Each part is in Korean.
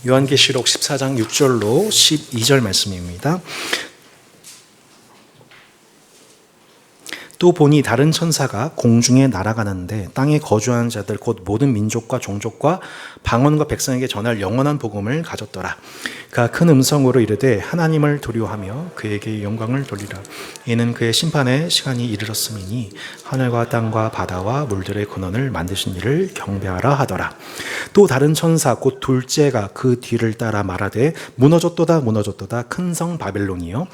요한계시록 14장 6절로 12절 말씀입니다. 또 보니 다른 천사가 공중에 날아가는데 땅에 거주하는 자들 곧 모든 민족과 종족과 방언과 백성에게 전할 영원한 복음을 가졌더라. 그가 큰 음성으로 이르되 하나님을 두려워하며 그에게 영광을 돌리라. 이는 그의 심판의 시간이 이르렀음이니 하늘과 땅과 바다와 물들의 근원을 만드신 이를 경배하라 하더라. 또 다른 천사 곧 둘째가 그 뒤를 따라 말하되 무너졌도다 무너졌도다 큰 성 바벨론이여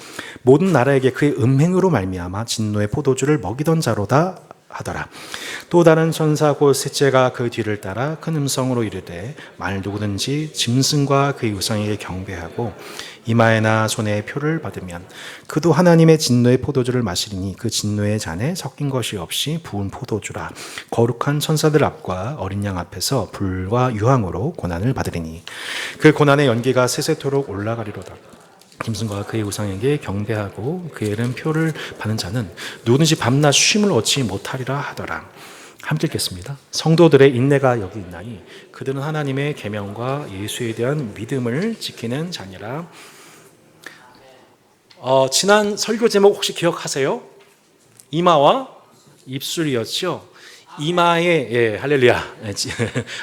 모든 나라에게 그의 음행으로 말미암아 진노의 포도주를 먹이던 자로다 하더라. 또 다른 천사 곧 셋째가 그 뒤를 따라 큰 음성으로 이르되 만일 누구든지 짐승과 그의 우상에게 경배하고 이마에나 손에 표를 받으면 그도 하나님의 진노의 포도주를 마시리니 그 진노의 잔에 섞인 것이 없이 부은 포도주라. 거룩한 천사들 앞과 어린 양 앞에서 불과 유황으로 고난을 받으리니 그 고난의 연기가 세세토록 올라가리로다. 짐승과 그의 우상에게 경배하고 그의 이름 표를 받는 자는 누구든지 밤낮 쉼을 얻지 못하리라 하더라. 함께 읽겠습니다. 성도들의 인내가 여기 있나니 그들은 하나님의 계명과 예수에 대한 믿음을 지키는 자니라. 지난 설교 제목 혹시 기억하세요? 이마와 입술이었죠. 이마에 할렐루야.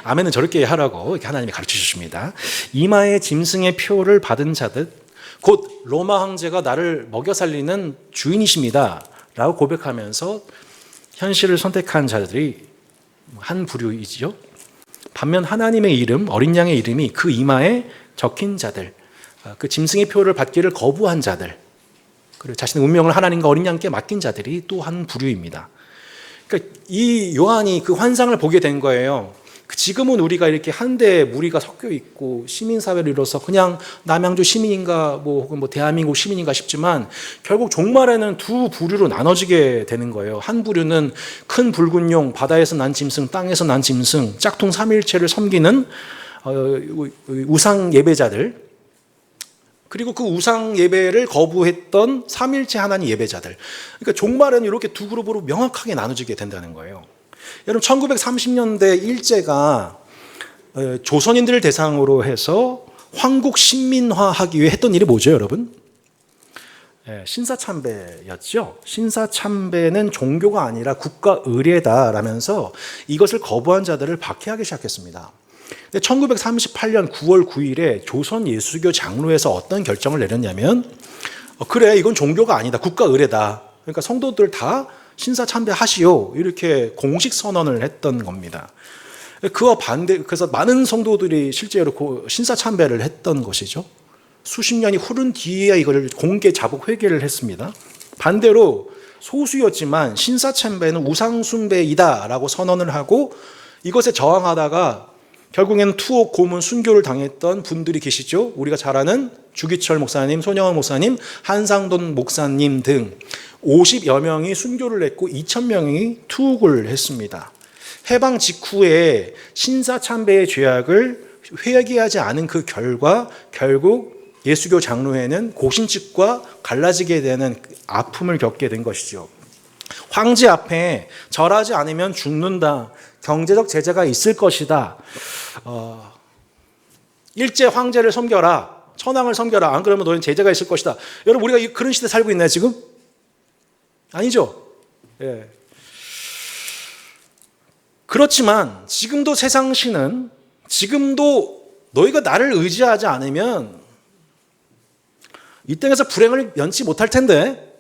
아멘은 저렇게 하라고 이렇게 하나님이 가르쳐 주십니다. 이마에 짐승의 표를 받은 자들 곧 로마 황제가 나를 먹여 살리는 주인이십니다 라고 고백하면서 현실을 선택한 자들이 한 부류이지요. 반면 하나님의 이름, 어린 양의 이름이 그 이마에 적힌 자들, 그 짐승의 표를 받기를 거부한 자들, 그리고 자신의 운명을 하나님과 어린 양께 맡긴 자들이 또 한 부류입니다. 그러니까 이 요한이 그 환상을 보게 된 거예요. 지금은 우리가 이렇게 한데 무리가 섞여 있고 시민사회를 이뤄서 그냥 남양주 시민인가 혹은 대한민국 시민인가 싶지만 결국 종말에는 두 부류로 나눠지게 되는 거예요. 한 부류는 큰 붉은 용, 바다에서 난 짐승, 땅에서 난 짐승, 짝퉁 삼위일체를 섬기는 우상 예배자들, 그리고 그 우상 예배를 거부했던 삼위일체 하나님 예배자들. 그러니까 종말에는 이렇게 두 그룹으로 명확하게 나눠지게 된다는 거예요. 여러분 1930년대 일제가 조선인들을 대상으로 해서 황국 신민화하기 위해 했던 일이 뭐죠, 여러분? 신사참배였죠. 신사참배는 종교가 아니라 국가 의례다라면서 이것을 거부한 자들을 박해하기 시작했습니다. 1938년 9월 9일에 조선 예수교 장로회에서 어떤 결정을 내렸냐면 그래, 이건 종교가 아니다. 국가 의례다. 그러니까 성도들 다 신사참배하시오. 이렇게 공식 선언을 했던 겁니다. 그와 그래서 많은 성도들이 실제로 신사참배를 했던 것이죠. 수십 년이 흐른 뒤에 이걸 공개 자복 회개를 했습니다. 반대로 소수였지만 신사참배는 우상숭배이다라고 선언을 하고 이것에 저항하다가 결국에는 투옥, 고문, 순교를 당했던 분들이 계시죠. 우리가 잘 아는 주기철 목사님, 손영원 목사님, 한상돈 목사님 등 50여 명이 순교를 했고 2,000명이 투옥을 했습니다. 해방 직후에 신사참배의 죄악을 회개하지 않은 그 결과 결국 예수교 장로회는 고신측과 갈라지게 되는 아픔을 겪게 된 것이죠. 황제 앞에 절하지 않으면 죽는다. 경제적 제재가 있을 것이다. 일제 황제를 섬겨라. 천황을 섬겨라. 안 그러면 너희는 제재가 있을 것이다. 여러분 우리가 그런 시대에 살고 있나요 지금? 아니죠. 예. 그렇지만 지금도 세상신은 지금도 너희가 나를 의지하지 않으면 이 땅에서 불행을 면치 못할 텐데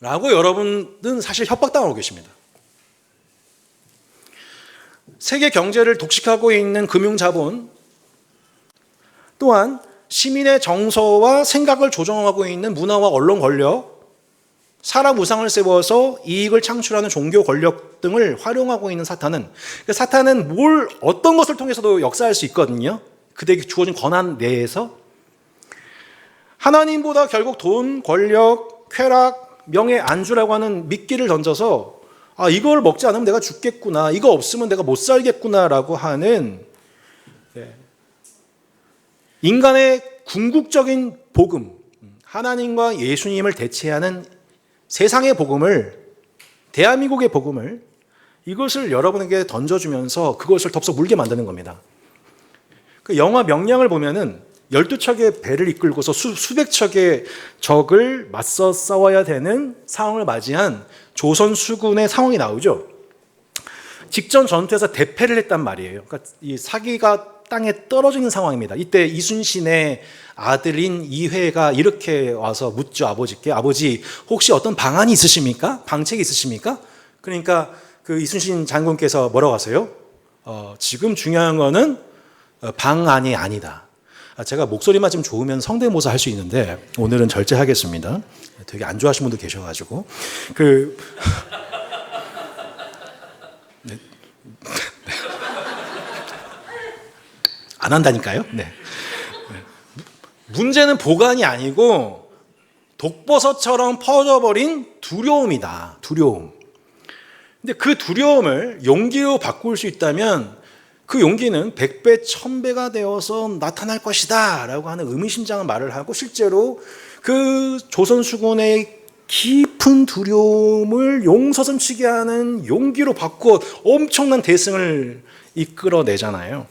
라고 여러분은 사실 협박당하고 계십니다. 세계 경제를 독식하고 있는 금융자본 또한 시민의 정서와 생각을 조정하고 있는 문화와 언론 권력, 사람 우상을 세워서 이익을 창출하는 종교 권력 등을 활용하고 있는 사탄은 어떤 것을 통해서도 역사할 수 있거든요. 그들에게 주어진 권한 내에서 하나님보다 결국 돈, 권력, 쾌락, 명예, 안주라고 하는 미끼를 던져서 이걸 먹지 않으면 내가 죽겠구나, 이거 없으면 내가 못 살겠구나라고 하는 인간의 궁극적인 복음, 하나님과 예수님을 대체하는 세상의 복음을, 대한민국의 복음을 이것을 여러분에게 던져주면서 그것을 덥석 물게 만드는 겁니다. 그 영화 명량을 보면은 12척의 배를 이끌고서 수백 척의 적을 맞서 싸워야 되는 상황을 맞이한 조선 수군의 상황이 나오죠. 직전 전투에서 대패를 했단 말이에요. 그러니까 이 사기가 땅에 떨어져 있는 상황입니다. 이때 이순신의 아들인 이회가 이렇게 와서 묻죠, 아버지께. 아버지, 혹시 어떤 방안이 있으십니까? 방책이 있으십니까? 그러니까 그 이순신 장군께서 뭐라고 하세요? 지금 중요한 거는 방안이 아니다. 제가 목소리만 좀 좋으면 성대모사 할 수 있는데 오늘은 절제하겠습니다. 되게 안 좋아하시는 분도 계셔가지고 네. 안 한다니까요. 네. 문제는 보관이 아니고 독버섯처럼 퍼져버린 두려움이다. 두려움. 근데 그 두려움을 용기로 바꿀 수 있다면 그 용기는 100배, 1000배가 되어서 나타날 것이다 라고 하는 의미심장한 말을 하고 실제로 그 조선 수군의 깊은 두려움을 용서섬치게 하는 용기로 바꿔 엄청난 대승을 이끌어내잖아요.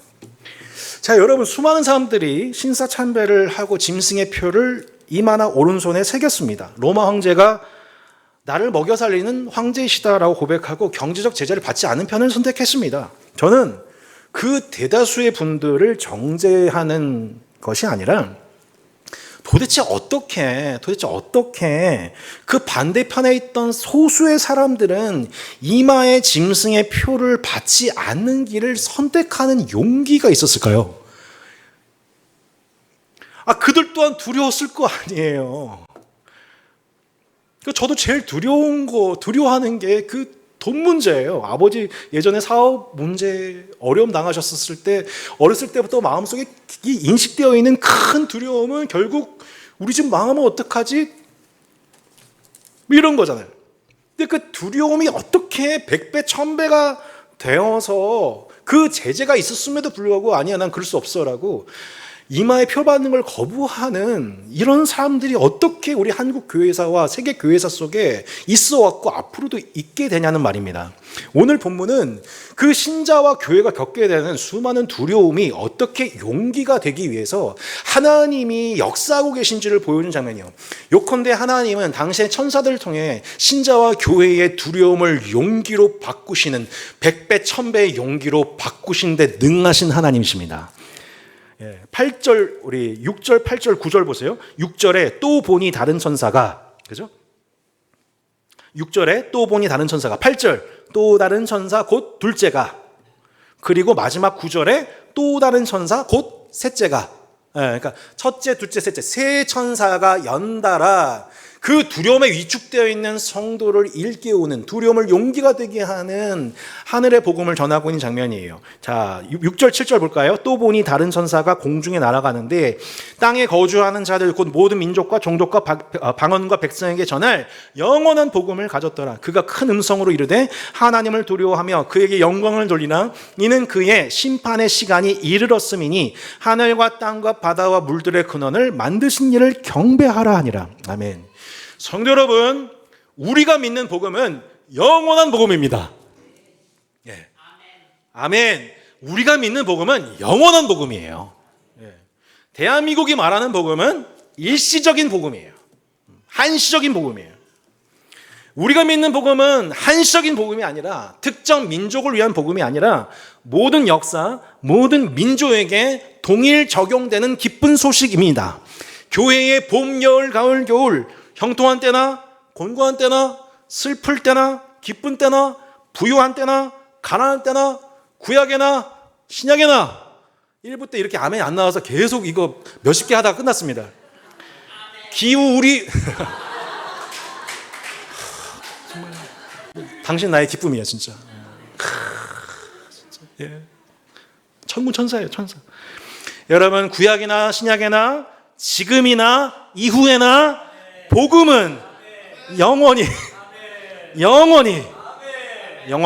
자, 여러분, 수많은 사람들이 신사참배를 하고 짐승의 표를 이마나 오른손에 새겼습니다. 로마 황제가 나를 먹여 살리는 황제이시다라고 고백하고 경제적 제재를 받지 않은 편을 선택했습니다. 저는 그 대다수의 분들을 정죄하는 것이 아니라 도대체 어떻게 그 반대편에 있던 소수의 사람들은 이마에 짐승의 표를 받지 않는 길을 선택하는 용기가 있었을까요? 그들 또한 두려웠을 거 아니에요. 저도 제일 두려워하는 게 그 돈 문제예요. 아버지 예전에 사업 문제 어려움 당하셨을 때 어렸을 때부터 마음속에 인식되어 있는 큰 두려움은 결국 우리 집 망하면 어떡하지? 이런 거잖아요. 근데 그 두려움이 어떻게 100배, 1000배가 되어서 그 제재가 있었음에도 불구하고 아니야, 난 그럴 수 없어라고 이마에 표 받는 걸 거부하는 이런 사람들이 어떻게 우리 한국 교회사와 세계 교회사 속에 있어 왔고 앞으로도 있게 되냐는 말입니다. 오늘 본문은 그 신자와 교회가 겪게 되는 수많은 두려움이 어떻게 용기가 되기 위해서 하나님이 역사하고 계신지를 보여주는 장면이에요. 요컨대 하나님은 당시의 천사들을 통해 신자와 교회의 두려움을 용기로 바꾸시는 100배, 1000배의 용기로 바꾸신 데 능하신 하나님이십니다. 8절, 우리 6절, 8절, 9절 보세요. 6절에 또 보니 다른 천사가, 그죠? 6절에 또 보니 다른 천사가, 8절 또 다른 천사 곧 둘째가, 그리고 마지막 9절에 또 다른 천사 곧 셋째가, 그러니까 첫째, 둘째, 셋째 세 천사가 연달아 그 두려움에 위축되어 있는 성도를 일깨우는, 두려움을 용기가 되게 하는 하늘의 복음을 전하고 있는 장면이에요. 자, 6절, 7절 볼까요? 또 보니 다른 천사가 공중에 날아가는데 땅에 거주하는 자들 곧 모든 민족과 종족과 방언과 백성에게 전할 영원한 복음을 가졌더라. 그가 큰 음성으로 이르되 하나님을 두려워하며 그에게 영광을 돌리나 이는 그의 심판의 시간이 이르렀음이니 하늘과 땅과 바다와 물들의 근원을 만드신 이를 경배하라 하니라. 아멘. 성도 여러분, 우리가 믿는 복음은 영원한 복음입니다. 예. 아멘. 우리가 믿는 복음은 영원한 복음이에요. 예. 대한민국이 말하는 복음은 일시적인 복음이에요. 한시적인 복음이에요. 우리가 믿는 복음은 한시적인 복음이 아니라 특정 민족을 위한 복음이 아니라 모든 역사, 모든 민족에게 동일 적용되는 기쁜 소식입니다. 교회의 봄, 여울, 가을, 겨울, 형통한 때나 곤고한 때나 슬플 때나 기쁜 때나 부유한 때나 가난한 때나 구약에나 신약에나 1부 때 이렇게 아멘 안 나와서 계속 이거 몇십 개 하다가 끝났습니다. 기후 우리 정말 당신 나의 기쁨이야 진짜. 진짜. 예. 천군천사예요, 천사. 여러분, 구약이나 신약이나 지금이나 이후에나 복음은 영원히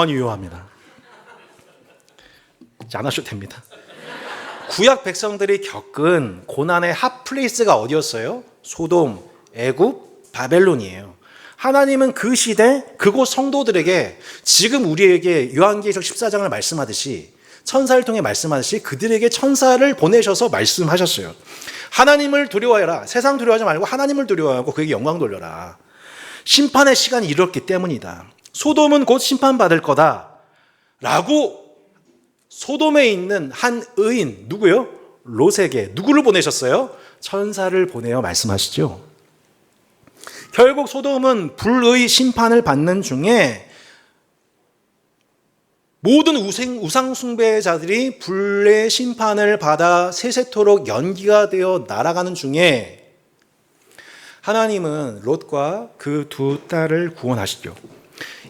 유효합니다. 이제 안 하셔도 됩니다. 구약 백성들이 겪은 고난의 핫플레이스가 어디였어요? 소돔, 애굽, 바벨론이에요. 하나님은 그 시대 그곳 성도들에게 지금 우리에게 요한계시록 14장을 말씀하듯이 천사를 통해 말씀하듯이 그들에게 천사를 보내셔서 말씀하셨어요. 하나님을 두려워해라. 세상 두려워하지 말고 하나님을 두려워하고 그에게 영광 돌려라. 심판의 시간이 이렇기 때문이다. 소돔은 곧 심판받을 거다 라고 소돔에 있는 한 의인, 누구요? 롯에게 누구를 보내셨어요? 천사를 보내어 말씀하시죠. 결국 소돔은 불의 심판을 받는 중에 모든 우상 숭배자들이 불의 심판을 받아 세세토록 연기가 되어 날아가는 중에 하나님은 롯과 그 두 딸을 구원하시죠.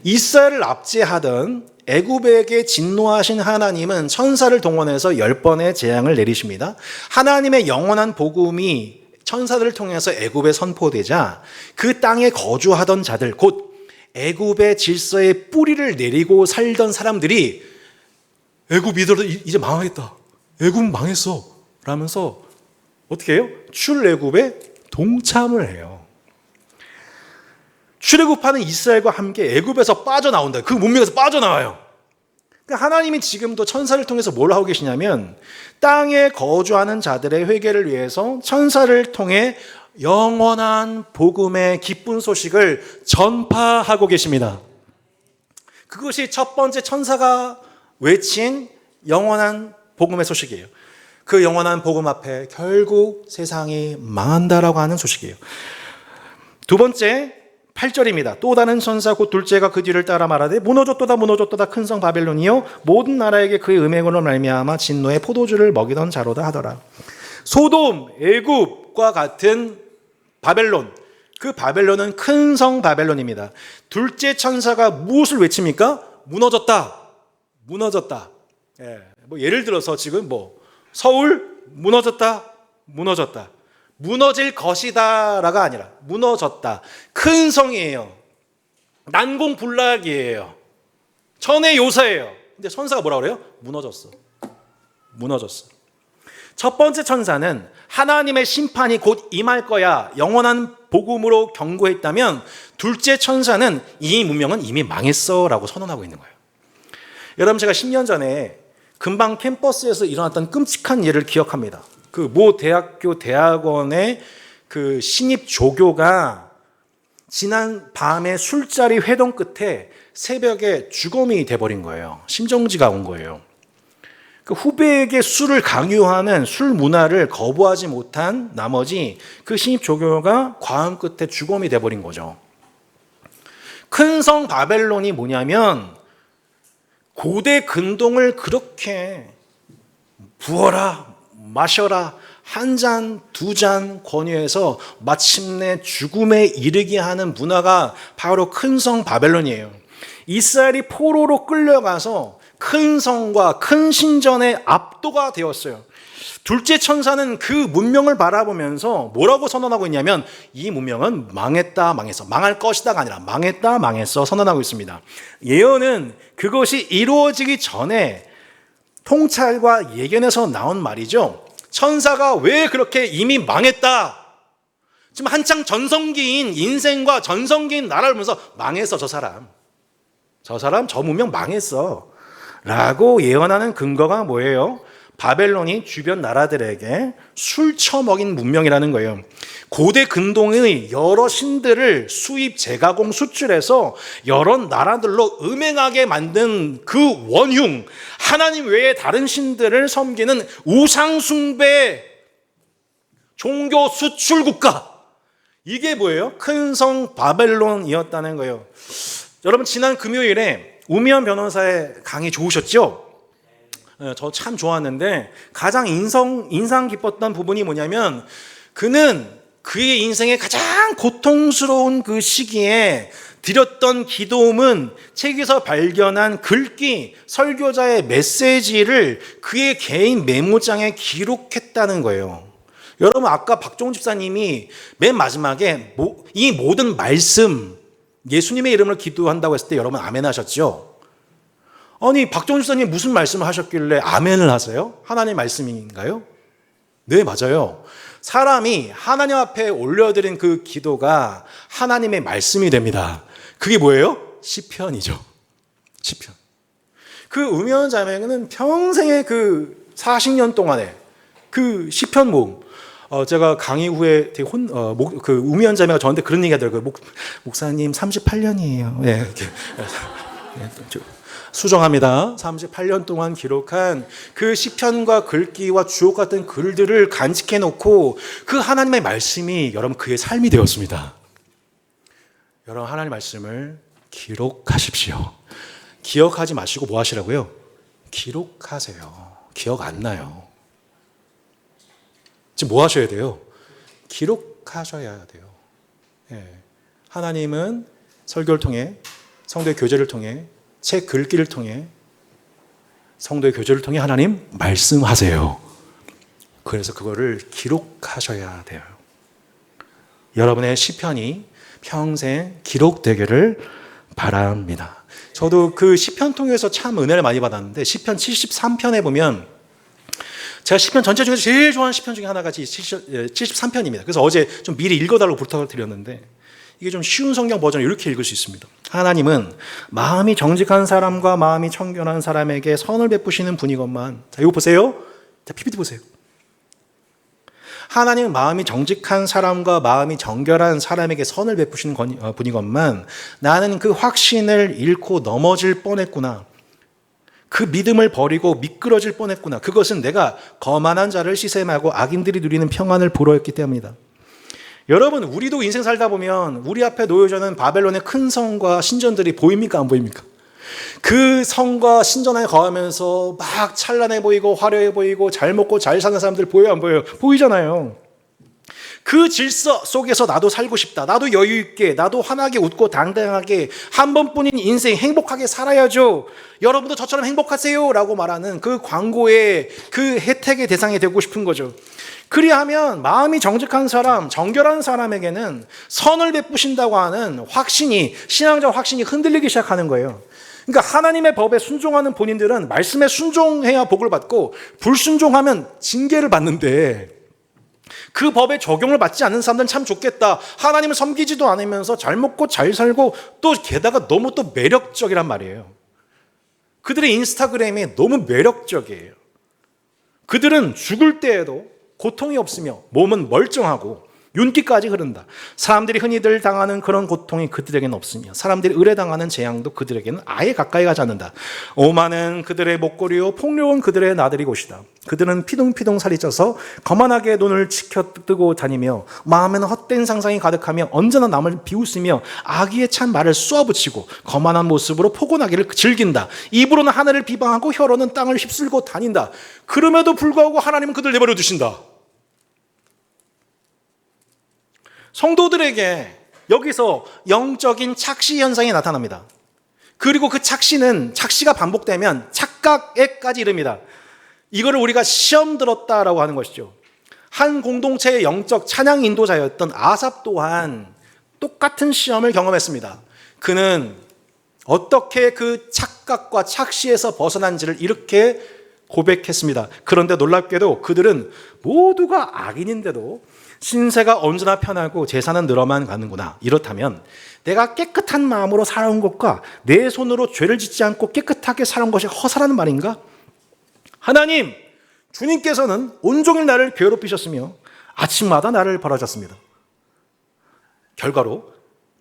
이스라엘을 압제하던 애굽에게 진노하신 하나님은 천사를 동원해서 10번의 재앙을 내리십니다. 하나님의 영원한 복음이 천사들을 통해서 애굽에 선포되자 그 땅에 거주하던 자들, 곧 애굽의 질서에 뿌리를 내리고 살던 사람들이 애굽 이제 망하겠다. 애굽 망했어. 라면서 어떻게 해요? 출애굽에 동참을 해요. 출애굽하는 이스라엘과 함께 애굽에서 빠져나온다. 그 문명에서 빠져나와요. 그러니까 하나님이 지금도 천사를 통해서 뭘 하고 계시냐면 땅에 거주하는 자들의 회개를 위해서 천사를 통해 영원한 복음의 기쁜 소식을 전파하고 계십니다. 그것이 첫 번째 천사가 외친 영원한 복음의 소식이에요. 그 영원한 복음 앞에 결국 세상이 망한다라고 하는 소식이에요. 두 번째 8절입니다. 또 다른 천사 곧 둘째가 그 뒤를 따라 말하되 무너졌도다 큰 성 바벨론이요 모든 나라에게 그의 음행으로 말미암아 진노의 포도주를 먹이던 자로다 하더라. 소돔, 애굽과 같은 바벨론, 그 바벨론은 큰 성 바벨론입니다. 둘째 천사가 무엇을 외칩니까? 무너졌다. 예를 들어서 지금 서울 무너졌다. 무너질 것이다라가 아니라 무너졌다. 큰 성이에요. 난공불락이에요. 천의 요새예요. 근데 천사가 뭐라 그래요? 무너졌어. 첫 번째 천사는 하나님의 심판이 곧 임할 거야 영원한 복음으로 경고했다면, 둘째 천사는 이 문명은 이미 망했어 라고 선언하고 있는 거예요. 여러분, 제가 10년 전에 근방 캠퍼스에서 일어났던 끔찍한 예를 기억합니다. 그 모 대학교 대학원의 그 신입 조교가 지난 밤에 술자리 회동 끝에 새벽에 죽음이 돼버린 거예요. 심정지가 온 거예요. 그 후배에게 술을 강요하는 술 문화를 거부하지 못한 나머지 그 신입 조교가 과음 끝에 죽음이 돼버린 거죠. 큰 성 바벨론이 뭐냐면 고대 근동을 그렇게 부어라 마셔라 한 잔, 두 잔 권유해서 마침내 죽음에 이르게 하는 문화가 바로 큰 성 바벨론이에요. 이스라엘이 포로로 끌려가서 큰 성과 큰 신전에 압도가 되었어요. 둘째 천사는 그 문명을 바라보면서 뭐라고 선언하고 있냐면 이 문명은 망했다 망했어, 망할 것이다가 아니라 망했다 망했어 선언하고 있습니다. 예언은 그것이 이루어지기 전에 통찰과 예견에서 나온 말이죠. 천사가 왜 그렇게 이미 망했다, 지금 한창 전성기인 인생과 전성기인 나라를 보면서 망했어 저 사람 저 문명 망했어 라고 예언하는 근거가 뭐예요? 바벨론이 주변 나라들에게 술 처먹인 문명이라는 거예요. 고대 근동의 여러 신들을 수입, 재가공, 수출해서 여러 나라들로 음행하게 만든 그 원흉, 하나님 외에 다른 신들을 섬기는 우상숭배 종교 수출 국가, 이게 뭐예요? 큰 성 바벨론이었다는 거예요. 여러분, 지난 금요일에 우미연 변호사의 강의 좋으셨죠? 저 참 좋았는데 가장 인상 깊었던 부분이 뭐냐면 그는 그의 인생의 가장 고통스러운 그 시기에 드렸던 기도음은 책에서 발견한 글귀, 설교자의 메시지를 그의 개인 메모장에 기록했다는 거예요. 여러분, 아까 박종훈 집사님이 맨 마지막에 이 모든 말씀, 예수님의 이름을 기도한다고 했을 때 여러분 아멘 하셨죠? 아니, 박종훈 집사님 무슨 말씀을 하셨길래 아멘을 하세요? 하나님의 말씀인가요? 네, 맞아요. 사람이 하나님 앞에 올려드린 그 기도가 하나님의 말씀이 됩니다. 그게 뭐예요? 시편이죠. 시편. 그 우미한 자매는 평생의 그 40년 동안에 그 시편 모음, 제가 강의 후에 되게 그 우미한 자매가 저한테 그런 얘기 하더라고요. 목사님 38년이에요. 네, 이렇게. 네, 수정합니다. 38년 동안 기록한 그 시편과 글귀와 주옥 같은 글들을 간직해 놓고 그 하나님의 말씀이 여러분 그의 삶이 되었습니다. 여러분 하나님의 말씀을 기록하십시오. 기억하지 마시고 뭐 하시라고요? 기록하세요. 기억 안 나요. 지금 뭐 하셔야 돼요? 기록하셔야 돼요. 예. 하나님은 설교를 통해, 성도의 교제를 통해, 책 글귀를 통해, 성도의 교제를 통해 하나님 말씀하세요. 그래서 그거를 기록하셔야 돼요. 여러분의 시편이 평생 기록되기를 바랍니다. 저도 그 시편 통해서 참 은혜를 많이 받았는데 시편 73편에 보면 제가 시편 전체 중에서 제일 좋아하는 시편 중에 하나가 73편입니다. 그래서 어제 좀 미리 읽어달라고 부탁을 드렸는데 이게 좀 쉬운 성경 버전을 이렇게 읽을 수 있습니다. 하나님은 마음이 정직한 사람과 마음이 청결한 사람에게 선을 베푸시는 분이건만. 자, 이거 보세요. 자, PPT 보세요. 하나님은 마음이 정직한 사람과 마음이 정결한 사람에게 선을 베푸시는 분이건만 나는 그 확신을 잃고 넘어질 뻔했구나. 그 믿음을 버리고 미끄러질 뻔했구나. 그것은 내가 거만한 자를 시샘하고 악인들이 누리는 평안을 보러했기 때문이다. 여러분, 우리도 인생 살다 보면 우리 앞에 놓여져 있는 바벨론의 큰 성과 신전들이 보입니까? 안 보입니까? 그 성과 신전 안에 거하면서 막 찬란해 보이고 화려해 보이고 잘 먹고 잘 사는 사람들 보여요? 안 보여요? 보이잖아요. 그 질서 속에서 나도 살고 싶다. 나도 여유 있게, 나도 환하게 웃고 당당하게 한 번뿐인 인생 행복하게 살아야죠. 여러분도 저처럼 행복하세요 라고 말하는 그 광고의 그 혜택의 대상이 되고 싶은 거죠. 그리하면 마음이 정직한 사람, 정결한 사람에게는 선을 베푸신다고 하는 확신이, 신앙적 확신이 흔들리기 시작하는 거예요. 그러니까 하나님의 법에 순종하는 본인들은 말씀에 순종해야 복을 받고 불순종하면 징계를 받는데 그 법에 적용을 받지 않는 사람들은 참 좋겠다. 하나님을 섬기지도 않으면서 잘 먹고 잘 살고 또 게다가 너무 또 매력적이란 말이에요. 그들의 인스타그램이 너무 매력적이에요. 그들은 죽을 때에도 고통이 없으며 몸은 멀쩡하고 윤기까지 흐른다. 사람들이 흔히들 당하는 그런 고통이 그들에게는 없으며 사람들이 의뢰당하는 재앙도 그들에게는 아예 가까이 가지 않는다. 오만은 그들의 목걸이요 폭력은 그들의 나들이 곳이다. 그들은 피둥피둥 살이 쪄서 거만하게 눈을 치켜뜨고 다니며 마음에는 헛된 상상이 가득하며 언제나 남을 비웃으며 악의에 찬 말을 쏘아붙이고 거만한 모습으로 포근하기를 즐긴다. 입으로는 하늘을 비방하고 혀로는 땅을 휩쓸고 다닌다. 그럼에도 불구하고 하나님은 그들 내버려 두신다. 성도들에게 여기서 영적인 착시 현상이 나타납니다. 그리고 그 착시가 반복되면 착각에까지 이릅니다. 이거를 우리가 시험 들었다라고 하는 것이죠. 한 공동체의 영적 찬양 인도자였던 아삽 또한 똑같은 시험을 경험했습니다. 그는 어떻게 그 착각과 착시에서 벗어난지를 이렇게 고백했습니다. 그런데 놀랍게도 그들은 모두가 악인인데도 신세가 언제나 편하고 재산은 늘어만 가는구나. 이렇다면 내가 깨끗한 마음으로 살아온 것과 내 손으로 죄를 짓지 않고 깨끗하게 살아온 것이 허사라는 말인가? 하나님, 주님께서는 온종일 나를 괴롭히셨으며 아침마다 나를 벌하셨습니다. 결과로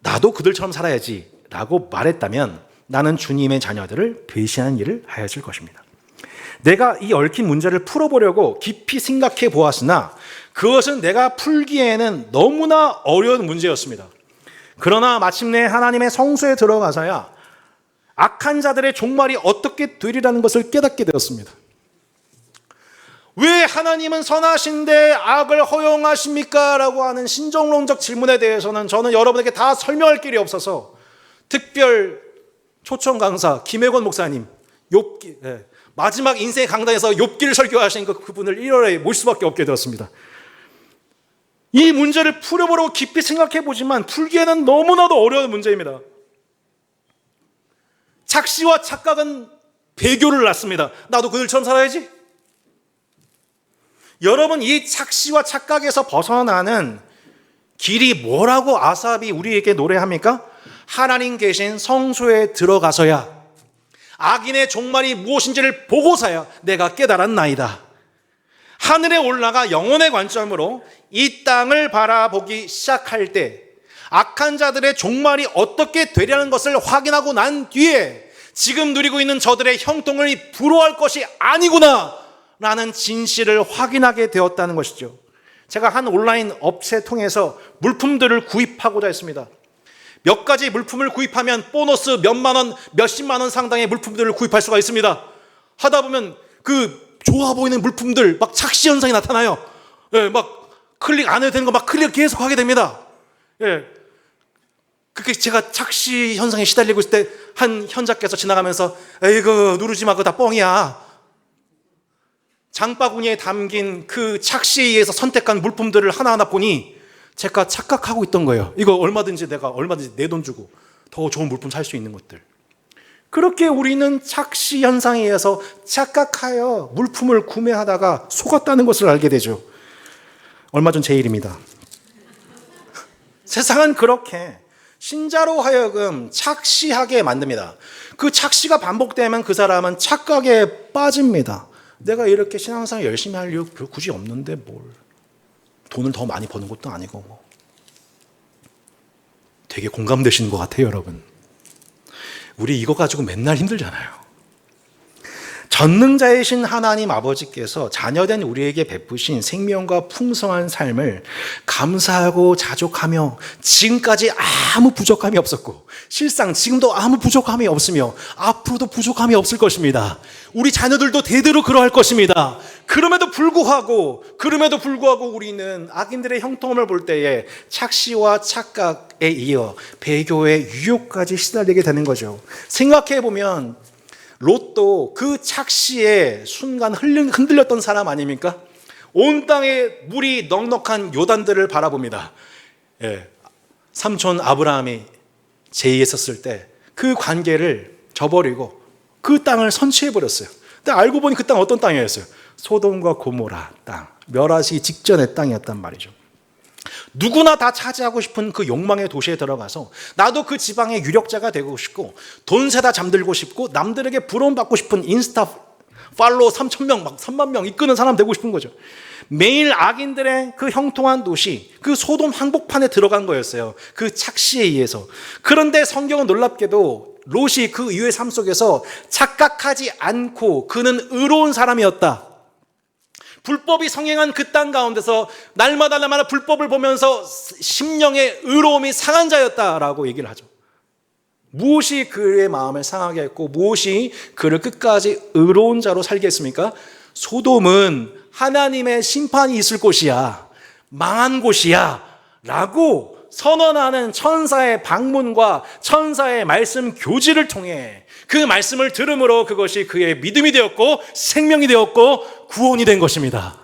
나도 그들처럼 살아야지 라고 말했다면 나는 주님의 자녀들을 배신한 일을 하였을 것입니다. 내가 이 얽힌 문제를 풀어보려고 깊이 생각해 보았으나 그것은 내가 풀기에는 너무나 어려운 문제였습니다. 그러나 마침내 하나님의 성소에 들어가서야 악한 자들의 종말이 어떻게 되리라는 것을 깨닫게 되었습니다. 왜 하나님은 선하신데 악을 허용하십니까? 라고 하는 신정론적 질문에 대해서는 저는 여러분에게 다 설명할 길이 없어서 특별 초청 강사 김혜권 목사님 욥기, 마지막 인생의 강단에서 욥기를 설교하신 그분을 1월에 모실 수밖에 없게 되었습니다. 이 문제를 풀어보려고 깊이 생각해 보지만 풀기에는 너무나도 어려운 문제입니다. 착시와 착각은 배교를 낳습니다. 나도 그들처럼 살아야지. 여러분, 이 착시와 착각에서 벗어나는 길이 뭐라고 아삽이 우리에게 노래합니까? 하나님 계신 성소에 들어가서야 악인의 종말이 무엇인지를 보고서야 내가 깨달았나이다. 하늘에 올라가 영혼의 관점으로 이 땅을 바라보기 시작할 때 악한 자들의 종말이 어떻게 되려는 것을 확인하고 난 뒤에 지금 누리고 있는 저들의 형통을 부러워할 것이 아니구나 라는 진실을 확인하게 되었다는 것이죠. 제가 한 온라인 업체 통해서 물품들을 구입하고자 했습니다. 몇 가지 물품을 구입하면 보너스 몇만 원, 몇십만 원 상당의 물품들을 구입할 수가 있습니다. 하다 보면 그 좋아 보이는 물품들 막 착시 현상이 나타나요. 예, 막 클릭 안 해도 되는 거 막 클릭 계속 하게 됩니다. 예. 그렇게 제가 착시 현상에 시달리고 있을 때 한 현자께서 지나가면서 에이그 누르지 마, 그거 다 뻥이야. 장바구니에 담긴 그 착시에 의해서 선택한 물품들을 하나하나 보니 제가 착각하고 있던 거예요. 이거 내가 얼마든지 내 돈 주고 더 좋은 물품 살 수 있는 것들. 그렇게 우리는 착시 현상에 의해서 착각하여 물품을 구매하다가 속았다는 것을 알게 되죠. 얼마 전 제 일입니다. 세상은 그렇게 신자로 하여금 착시하게 만듭니다. 그 착시가 반복되면 그 사람은 착각에 빠집니다. 내가 이렇게 신앙생활 열심히 할 이유 굳이 없는데 뭘. 돈을 더 많이 버는 것도 아니고 뭐. 되게 공감되시는 것 같아요, 여러분. 우리 이거 가지고 맨날 힘들잖아요. 전능자이신 하나님 아버지께서 자녀된 우리에게 베푸신 생명과 풍성한 삶을 감사하고 자족하며 지금까지 아무 부족함이 없었고 실상 지금도 아무 부족함이 없으며 앞으로도 부족함이 없을 것입니다. 우리 자녀들도 대대로 그러할 것입니다. 그럼에도 불구하고 우리는 악인들의 형통함을 볼 때에 착시와 착각에 이어 배교의 유혹까지 시달리게 되는 거죠. 생각해보면 롯도 그 착시의 순간 흔들렸던 사람 아닙니까? 온 땅에 물이 넉넉한 요단들을 바라봅니다. 예, 삼촌 아브라함이 제의했었을 때 그 관계를 저버리고 그 땅을 선취해버렸어요. 근데 알고 보니 그 땅 어떤 땅이었어요? 소돔과 고모라 땅, 멸하시기 직전의 땅이었단 말이죠. 누구나 다 차지하고 싶은 그 욕망의 도시에 들어가서 나도 그 지방의 유력자가 되고 싶고 돈 세다 잠들고 싶고 남들에게 부러움받고 싶은 인스타 팔로워 3,000명 막 3만 명 이끄는 사람 되고 싶은 거죠. 매일 악인들의 그 형통한 도시, 그 소돔 항복판에 들어간 거였어요. 그 착시에 의해서. 그런데 성경은 놀랍게도 롯이 그 이후의 삶 속에서 착각하지 않고 그는 의로운 사람이었다. 불법이 성행한 그 땅 가운데서 날마다 불법을 보면서 심령의 의로움이 상한 자였다라고 얘기를 하죠. 무엇이 그의 마음을 상하게 했고 무엇이 그를 끝까지 의로운 자로 살게 했습니까? 소돔은 하나님의 심판이 있을 곳이야, 망한 곳이야 라고 선언하는 천사의 방문과 천사의 말씀 교지를 통해 그 말씀을 들음으로 그것이 그의 믿음이 되었고 생명이 되었고 구원이 된 것입니다.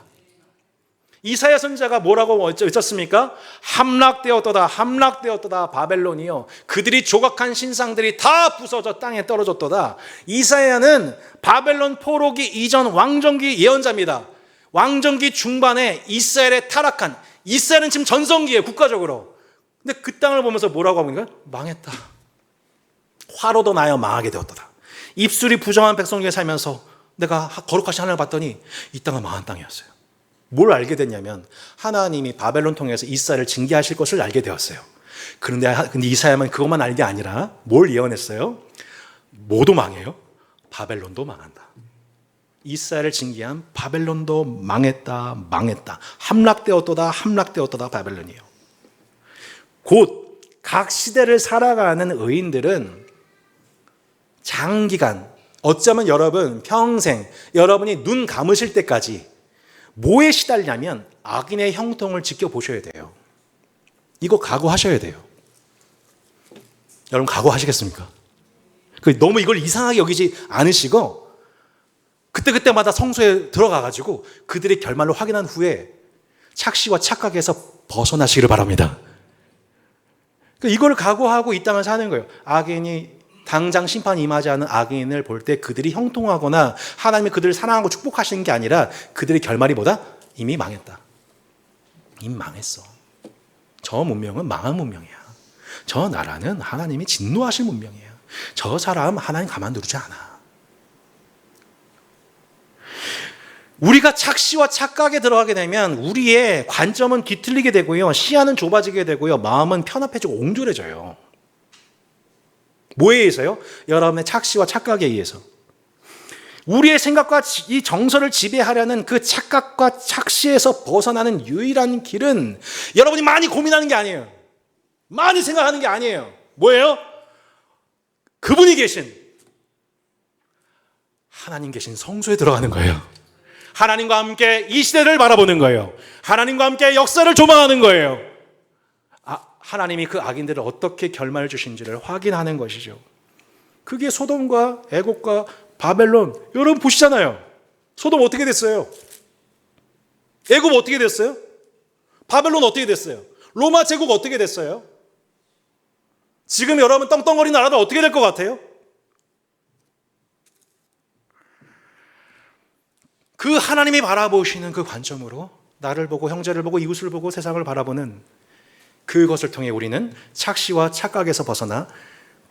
이사야 선지자가 뭐라고 외쳤습니까? 함락되었도다 함락되었도다 바벨론이요, 그들이 조각한 신상들이 다 부서져 땅에 떨어졌도다. 이사야는 바벨론 포로기 이전 왕정기 예언자입니다. 왕정기 중반에 이스라엘에 타락한, 이스라엘은 지금 전성기에 국가적으로. 근데 그 땅을 보면서 뭐라고 합니까? 망했다. 화로도 나여 망하게 되었도다. 입술이 부정한 백성 중에 살면서 내가 거룩하신 하나님을 봤더니 이 땅은 망한 땅이었어요. 뭘 알게 됐냐면 하나님이 바벨론 통해서 이스라엘을 징계하실 것을 알게 되었어요. 근데 이사야만 그것만 알게 아니라 뭘 예언했어요? 뭐도 망해요? 바벨론도 망한다. 이스라엘을 징계한 바벨론도 망했다. 함락되었도다 바벨론이요. 곧 각 시대를 살아가는 의인들은 장기간, 어쩌면 여러분 평생 여러분이 눈 감으실 때까지 뭐에 시달리냐면 악인의 형통을 지켜보셔야 돼요. 이거 각오하셔야 돼요. 여러분 각오하시겠습니까? 너무 이걸 이상하게 여기지 않으시고 그때마다 성소에 들어가가지고 그들의 결말을 확인한 후에 착시와 착각에서 벗어나시기를 바랍니다. 이걸 각오하고 이 땅을 사는 거예요. 악인이 당장 심판이 임하지 않은 악인을 볼 때 그들이 형통하거나 하나님이 그들을 사랑하고 축복하시는 게 아니라 그들의 결말이 뭐다? 이미 망했다. 이미 망했어. 저 문명은 망한 문명이야. 저 나라는 하나님이 진노하실 문명이에요. 저 사람 하나님 가만 두지 않아. 우리가 착시와 착각에 들어가게 되면 우리의 관점은 뒤틀리게 되고요. 시야는 좁아지게 되고요. 마음은 편합해지고 옹졸해져요. 뭐에 의해서요? 여러분의 착시와 착각에 의해서. 우리의 생각과 이 정서를 지배하려는 그 착각과 착시에서 벗어나는 유일한 길은 여러분이 많이 고민하는 게 아니에요. 많이 생각하는 게 아니에요. 뭐예요? 그분이 계신, 하나님 계신 성소에 들어가는 거예요. 하나님과 함께 이 시대를 바라보는 거예요. 하나님과 함께 역사를 조망하는 거예요. 하나님이 그 악인들을 어떻게 결말을 주신지를 확인하는 것이죠. 그게 소돔과 애곡과 바벨론, 여러분 보시잖아요. 소돔 어떻게 됐어요? 애굽 어떻게 됐어요? 바벨론 어떻게 됐어요? 로마 제국 어떻게 됐어요? 지금 여러분 떵떵거리는 나라들 어떻게 될 것 같아요? 그 하나님이 바라보시는 그 관점으로 나를 보고 형제를 보고 이웃을 보고 세상을 바라보는 그것을 통해 우리는 착시와 착각에서 벗어나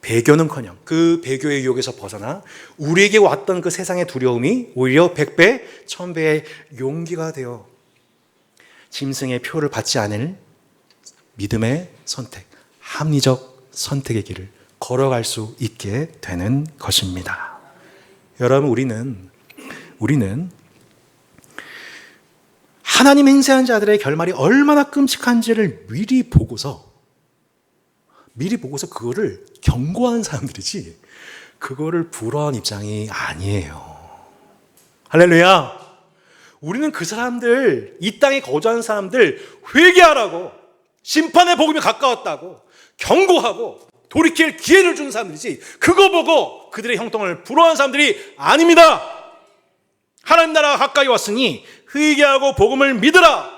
배교는커녕 그 배교의 유혹에서 벗어나 우리에게 왔던 그 세상의 두려움이 오히려 100배, 1000배의 용기가 되어 짐승의 표를 받지 않을 믿음의 선택, 합리적 선택의 길을 걸어갈 수 있게 되는 것입니다. 여러분, 우리는 하나님 행세한 자들의 결말이 얼마나 끔찍한지를 미리 보고서 그거를 경고하는 사람들이지 그거를 부러워하는 입장이 아니에요. 할렐루야. 우리는 그 사람들, 이 땅에 거주하는 사람들 회개하라고, 심판의 복음이 가까웠다고 경고하고 돌이킬 기회를 준 사람들이지 그거 보고 그들의 형통을 부러워하는 사람들이 아닙니다. 하나님 나라가 가까이 왔으니 회개하고 복음을 믿으라.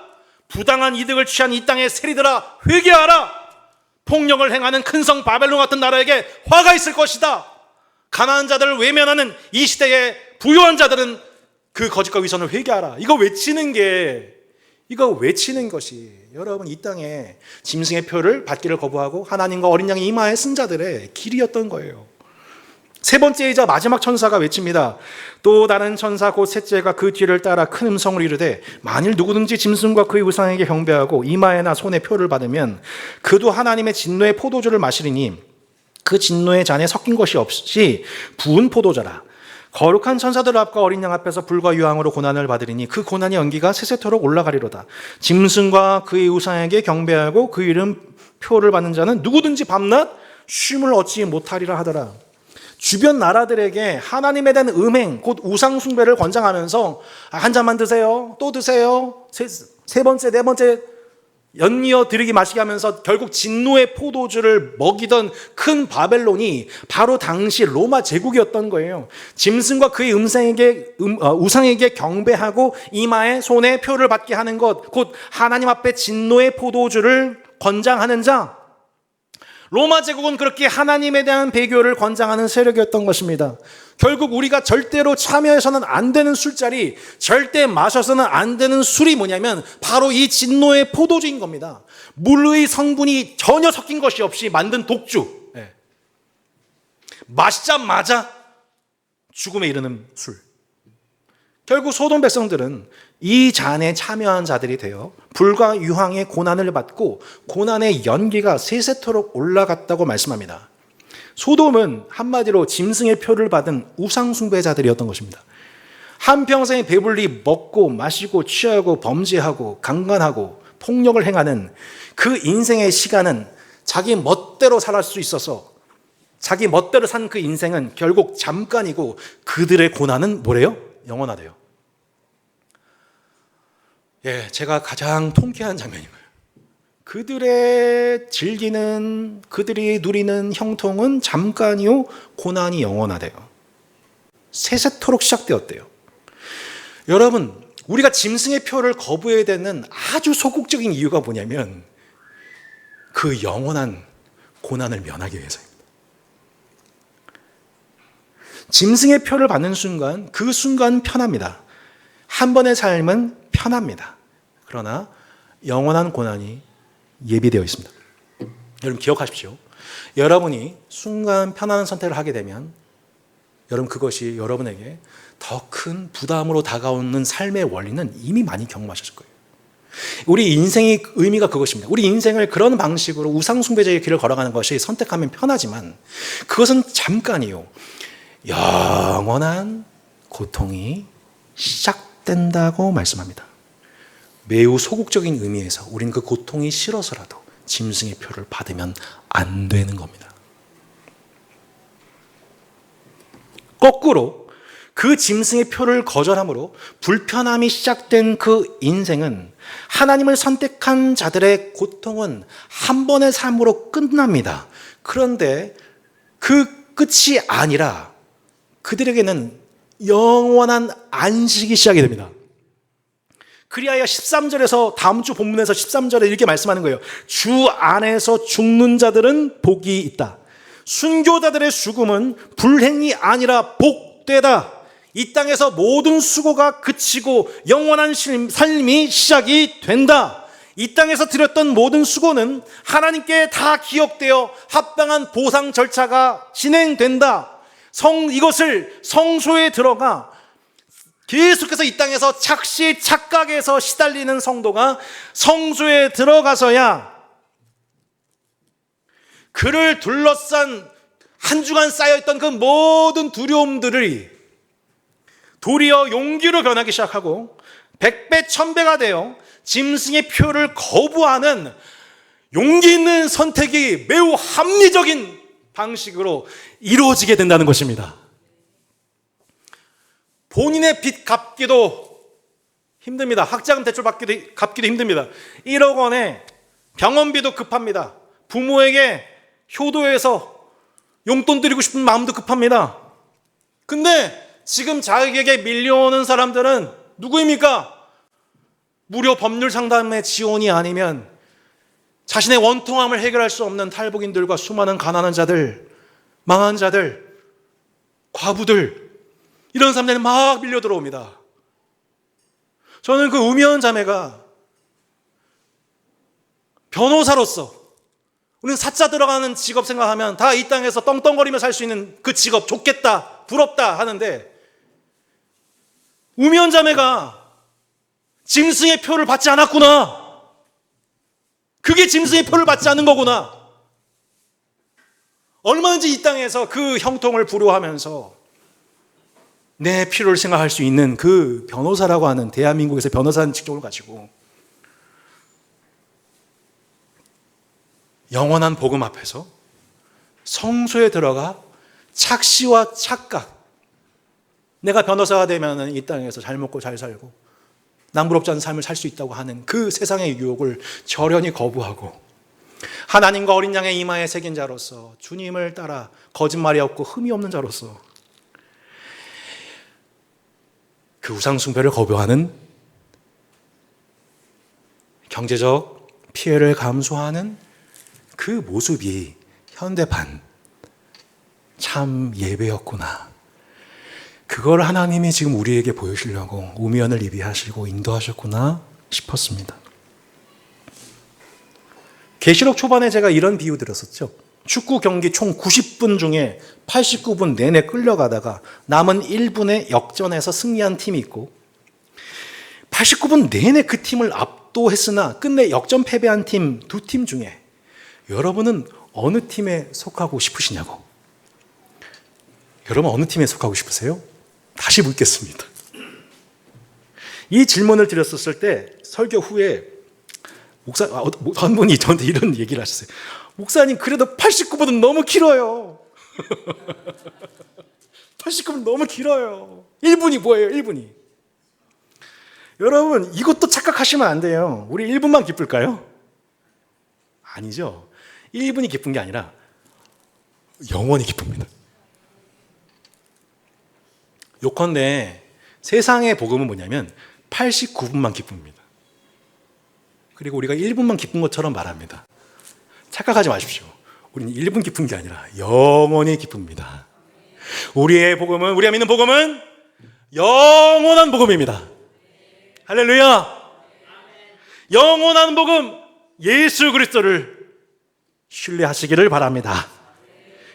부당한 이득을 취한 이 땅의 세리들아 회개하라. 폭력을 행하는 큰 성 바벨론 같은 나라에게 화가 있을 것이다. 가난한 자들을 외면하는 이 시대의 부유한 자들은 그 거짓과 위선을 회개하라. 이거 외치는 것이 여러분 이 땅에 짐승의 표를 받기를 거부하고 하나님과 어린 양의 이마에 쓴 자들의 길이었던 거예요. 세 번째이자 마지막 천사가 외칩니다. 또 다른 천사 곧 셋째가 그 뒤를 따라 큰 음성을 이르되 만일 누구든지 짐승과 그의 우상에게 경배하고 이마에나 손에 표를 받으면 그도 하나님의 진노의 포도주를 마시리니 그 진노의 잔에 섞인 것이 없이 부은 포도주라. 거룩한 천사들 앞과 어린 양 앞에서 불과 유황으로 고난을 받으리니 그 고난의 연기가 세세토록 올라가리로다. 짐승과 그의 우상에게 경배하고 그 이름 표를 받는 자는 누구든지 밤낮 쉼을 얻지 못하리라 하더라. 주변 나라들에게 하나님에 대한 음행, 곧 우상 숭배를 권장하면서 한 잔만 드세요, 또 드세요, 세 번째, 네 번째 연이어 드리기 마시게 하면서 결국 진노의 포도주를 먹이던 큰 바벨론이 바로 당시 로마 제국이었던 거예요. 짐승과 그의 우상에게 경배하고 이마에 손에 표를 받게 하는 것, 곧 하나님 앞에 진노의 포도주를 권장하는 자, 로마 제국은 그렇게 하나님에 대한 배교를 권장하는 세력이었던 것입니다. 결국 우리가 절대로 참여해서는 안 되는 술자리, 절대 마셔서는 안 되는 술이 뭐냐면 바로 이 진노의 포도주인 겁니다. 물의 성분이 전혀 섞인 것이 없이 만든 독주. 마시자마자 죽음에 이르는 술. 결국 소돔 백성들은 이 잔에 참여한 자들이 되어 불과 유황의 고난을 받고 고난의 연기가 세세토록 올라갔다고 말씀합니다. 소돔은 한마디로 짐승의 표를 받은 우상 숭배자들이었던 것입니다. 한평생에 배불리 먹고 마시고 취하고 범죄하고 강간하고 폭력을 행하는 그 인생의 시간은 자기 멋대로 살 수 있어서 자기 멋대로 산 그 인생은 결국 잠깐이고 그들의 고난은 뭐래요? 영원하대요. 제가 가장 통쾌한 장면인 거예요. 그들이 누리는 형통은 잠깐이요, 고난이 영원하대요. 세세토록 시작되었대요. 여러분, 우리가 짐승의 표를 거부해야 되는 아주 소극적인 이유가 뭐냐면 그 영원한 고난을 면하기 위해서입니다. 짐승의 표를 받는 순간, 그 순간 편합니다. 한 번의 삶은 편합니다. 그러나 영원한 고난이 예비되어 있습니다. 여러분 기억하십시오. 여러분이 순간 편안한 선택을 하게 되면 여러분 그것이 여러분에게 더 큰 부담으로 다가오는 삶의 원리는 이미 많이 경험하셨을 거예요. 우리 인생의 의미가 그것입니다. 우리 인생을 그런 방식으로 우상숭배자의 길을 걸어가는 것이 선택하면 편하지만 그것은 잠깐이요. 영원한 고통이 시작된다고 말씀합니다. 매우 소극적인 의미에서 우리는 그 고통이 싫어서라도 짐승의 표를 받으면 안 되는 겁니다. 거꾸로 그 짐승의 표를 거절함으로 불편함이 시작된 그 인생은 하나님을 선택한 자들의 고통은 한 번의 삶으로 끝납니다. 그런데 그 끝이 아니라 그들에게는 영원한 안식이 시작이 됩니다. 그리하여 13절에서 다음 주 본문에서 13절에 이렇게 말씀하는 거예요. 주 안에서 죽는 자들은 복이 있다. 순교자들의 죽음은 불행이 아니라 복되다. 이 땅에서 모든 수고가 그치고 영원한 삶이 시작이 된다. 이 땅에서 드렸던 모든 수고는 하나님께 다 기억되어 합당한 보상 절차가 진행된다. 이것을 성소에 들어가 계속해서 이 땅에서 착시 착각에서 시달리는 성도가 성소에 들어가서야 그를 둘러싼 한 주간 쌓여있던 그 모든 두려움들이 도리어 용기로 변하기 시작하고 100배 1000배가 되어 짐승의 표를 거부하는 용기 있는 선택이 매우 합리적인 방식으로 이루어지게 된다는 것입니다. 본인의 빚 갚기도 힘듭니다. 학자금 대출 갚기도 힘듭니다. 1억 원에 병원비도 급합니다. 부모에게 효도해서 용돈 드리고 싶은 마음도 급합니다. 근데 지금 자기에게 밀려오는 사람들은 누구입니까? 무료 법률 상담의 지원이 아니면 자신의 원통함을 해결할 수 없는 탈북인들과 수많은 가난한 자들, 망한 자들, 과부들, 이런 사람들이 막 밀려 들어옵니다. 저는 그 우미연 자매가 변호사로서 우리는 사자 들어가는 직업 생각하면 다 이 땅에서 떵떵거리며 살 수 있는 그 직업 좋겠다, 부럽다 하는데 우미연 자매가 짐승의 표를 받지 않았구나. 그게 짐승의 표를 받지 않는 거구나. 얼마든지 이 땅에서 그 형통을 부러워하면서 내 필요를 생각할 수 있는 그 변호사라고 하는 대한민국에서 변호사라는 직종을 가지고 영원한 복음 앞에서 성소에 들어가 착시와 착각, 내가 변호사가 되면 이 땅에서 잘 먹고 잘 살고 남부럽지 않은 삶을 살 수 있다고 하는 그 세상의 유혹을 절연히 거부하고 하나님과 어린 양의 이마에 새긴 자로서 주님을 따라 거짓말이 없고 흠이 없는 자로서 그 우상숭배를 거부하는, 경제적 피해를 감수하는 그 모습이 현대판 참 예배였구나. 그걸 하나님이 지금 우리에게 보여주려고 우미연을 예비하시고 인도하셨구나 싶었습니다. 계시록 초반에 제가 이런 비유 들었었죠. 축구 경기 총 90분 중에 89분 내내 끌려가다가 남은 1분의 역전에서 승리한 팀이 있고 89분 내내 그 팀을 압도했으나 끝내 역전 패배한 팀 두 팀 중에 여러분은 어느 팀에 속하고 싶으시냐고. 여러분 어느 팀에 속하고 싶으세요? 다시 묻겠습니다. 이 질문을 드렸었을 때 설교 후에 한 분이 저한테 이런 얘기를 하셨어요. 목사님, 그래도 89분은 너무 길어요. 89분 너무 길어요. 1분이 뭐예요? 1분이. 여러분, 이것도 착각하시면 안 돼요. 우리 1분만 기쁠까요? 아니죠. 1분이 기쁜 게 아니라 영원히 기쁩니다. 요컨대 세상의 복음은 뭐냐면 89분만 기쁩니다. 그리고 우리가 1분만 기쁜 것처럼 말합니다. 착각하지 마십시오. 우리는 1분 기쁜 게 아니라 영원히 기쁩니다. 우리의 복음은, 우리가 믿는 복음은 영원한 복음입니다. 할렐루야. 영원한 복음, 예수 그리스도를 신뢰하시기를 바랍니다.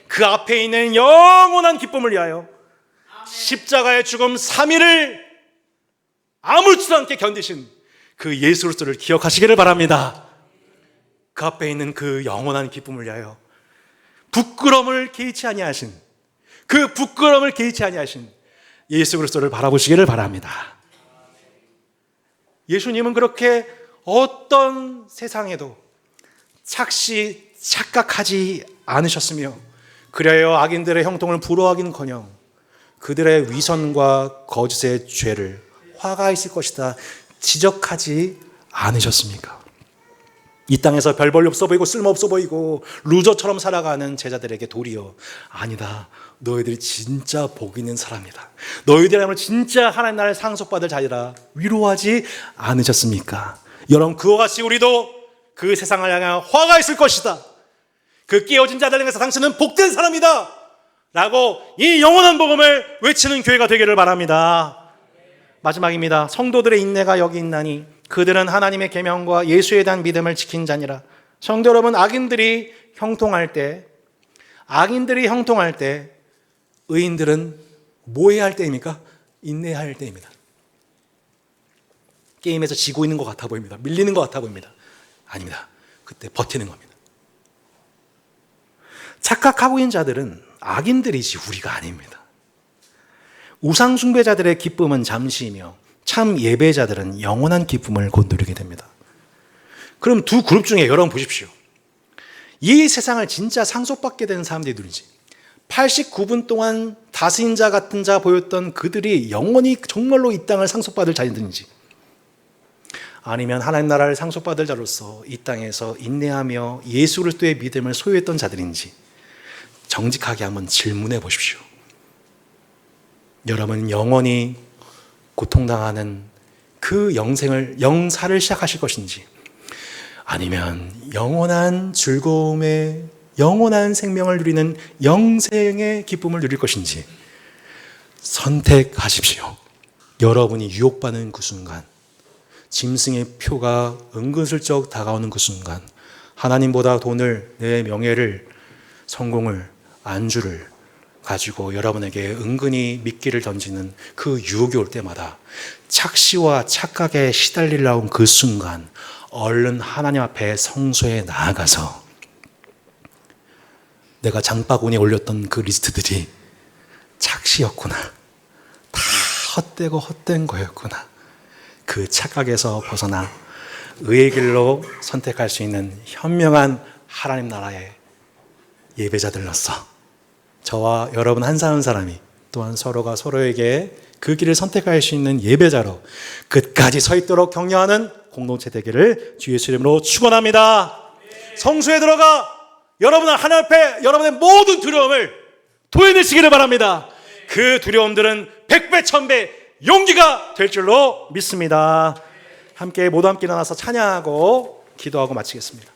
그 앞에 있는 영원한 기쁨을 위하여 십자가의 죽음 3일을 아무렇지도 않게 견디신 그 예수 그리스도를 기억하시기를 바랍니다. 그 앞에 있는 그 영원한 기쁨을 위하여 부끄러움을 개의치 아니하신, 그 부끄러움을 개의치 아니하신 예수 그리스도를 바라보시기를 바랍니다. 예수님은 그렇게 어떤 세상에도 착각하지 않으셨으며, 그래야 악인들의 형통을 부러워하기는커녕 그들의 위선과 거짓의 죄를 화가 있을 것이다 지적하지 않으셨습니까? 이 땅에서 별 볼일 없어 보이고 쓸모없어 보이고 루저처럼 살아가는 제자들에게 도리어 아니다, 너희들이 진짜 복 있는 사람이다, 너희들이라면 진짜 하나님 나라를 상속받을 자리라 위로하지 않으셨습니까? 여러분, 그와 같이 우리도 그 세상을 향해 화가 있을 것이다, 그 깨어진 자들 중에서 당신은 복된 사람이다 라고 이 영원한 복음을 외치는 교회가 되기를 바랍니다. 마지막입니다. 성도들의 인내가 여기 있나니 그들은 하나님의 계명과 예수에 대한 믿음을 지킨 자니라. 성도 여러분, 악인들이 형통할 때 의인들은 뭐 해야 할 때입니까? 인내해야 할 때입니다. 게임에서 지고 있는 것 같아 보입니다. 밀리는 것 같아 보입니다. 아닙니다. 그때 버티는 겁니다. 착각하고 있는 자들은 악인들이지 우리가 아닙니다. 우상 숭배자들의 기쁨은 잠시이며 참 예배자들은 영원한 기쁨을 곧 누리게 됩니다. 그럼 두 그룹 중에 여러분 보십시오. 이 세상을 진짜 상속받게 되는 사람들이 누리지, 89분 동안 다스린 자 같은 자 보였던 그들이 영원히 정말로 이 땅을 상속받을 자들인지, 아니면 하나님 나라를 상속받을 자로서 이 땅에서 인내하며 예수 그리스도의 믿음을 소유했던 자들인지 정직하게 한번 질문해 보십시오. 여러분, 영원히 고통당하는 그 영사를 시작하실 것인지, 아니면 영원한 즐거움에 영원한 생명을 누리는 영생의 기쁨을 누릴 것인지 선택하십시오. 여러분이 유혹받는 그 순간, 짐승의 표가 은근슬쩍 다가오는 그 순간, 하나님보다 돈을, 내 명예를, 성공을, 안주를 가지고 여러분에게 은근히 미끼를 던지는 그 유혹이 올 때마다 착시와 착각에 시달리려고 그 순간 얼른 하나님 앞에 성소에 나아가서 내가 장바구니에 올렸던 그 리스트들이 착시였구나, 다 헛되고 헛된 거였구나, 그 착각에서 벗어나 의의 길로 선택할 수 있는 현명한 하나님 나라의 예배자들로서 저와 여러분 한 사람 한 사람이 또한 서로가 서로에게 그 길을 선택할 수 있는 예배자로 끝까지 서 있도록 격려하는 공동체 되기를 주 예수 이름으로 축원합니다. 성소에 들어가 여러분 하나님 앞에 여러분의 모든 두려움을 토해내시기를 바랍니다. 그 두려움들은 100배 1000배 용기가 될 줄로 믿습니다. 모두 함께 일어나서 찬양하고 기도하고 마치겠습니다.